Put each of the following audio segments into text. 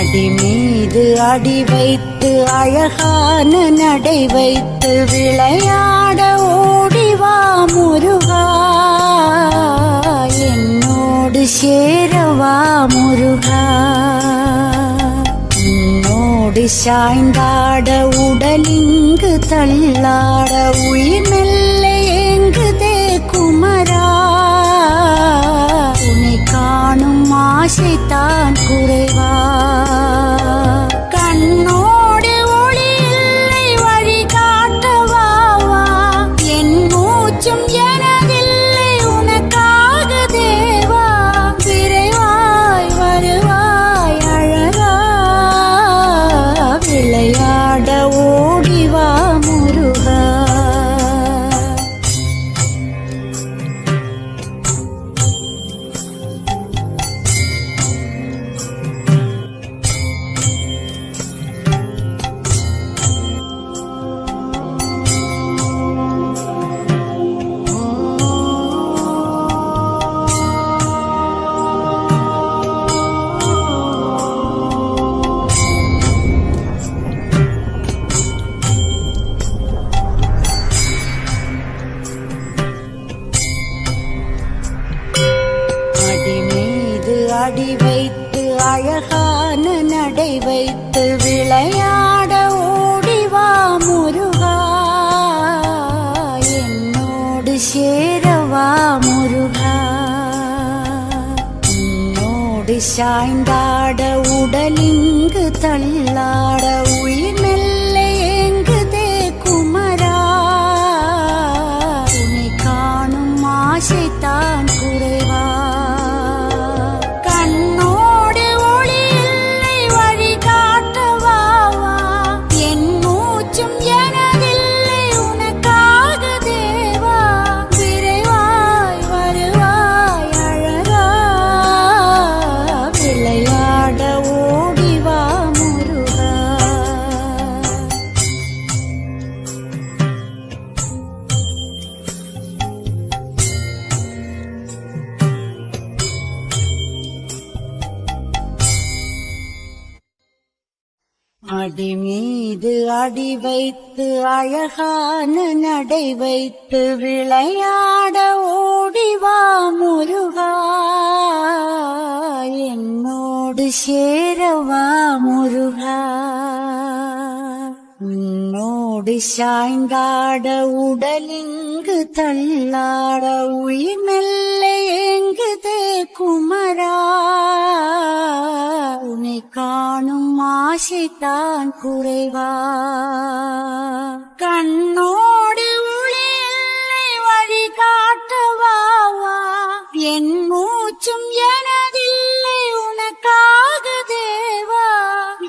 அடி மீது அடி வைத்து அழகான நடை வைத்து விளையாட ஓடிவா முருகா, என்னோடு சேரவா முருகா. உன்னோடு சாய்ந்தாட உடலிங்கு தள்ளாட உயிர் மெல்ல ஏங்குதே குமரா, உன்னை காணும் ஆசைத்தான் குறைவா. கண்ணோடு ஒளி இல்லை வழி காட்டவாவா, என் மூச்சும் எனதில்லை உனக்காக தேவா. விரைவாய் வருவாய் அழகா, விளையாட ஓடிவா முருகா. அடி வைத்து அழகான நடை வைத்து விளையாட ஓடிவா முருகா, என்னோடு சேரவா முருகா. உன்னோடு சாய்ந்தாட உடலிங்கு தள்ளாட உயிர் மெல்ல ஏங்குதே குமரா, உன்னை காணும் ஆசைத்தான் குறைவா. அடி மீது அடி வைத்து அழகான நடை வைத்து விளையாட ஓடிவா முருகா, என்னோடு சேரவா முருகா. உன்னோடு சாய்ந்தாட உடலிங்கு தள்ளாட உயிர் மெல்ல ஏங்குதே குமரா, உன்னை காணும் ஆசைத்தான் குறைவா. கண்ணோடு ஒளி இல்லை வழி காட்டவாவா, என் மூச்சும் எனதில்லை உனக்காக தேவா.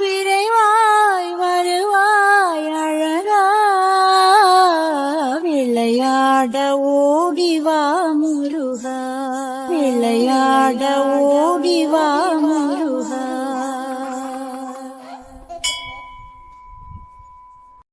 விரைவாய் வருவாய் அழகா, விளையாட ஓடிவா முருகா, விளையாட ஓடிவா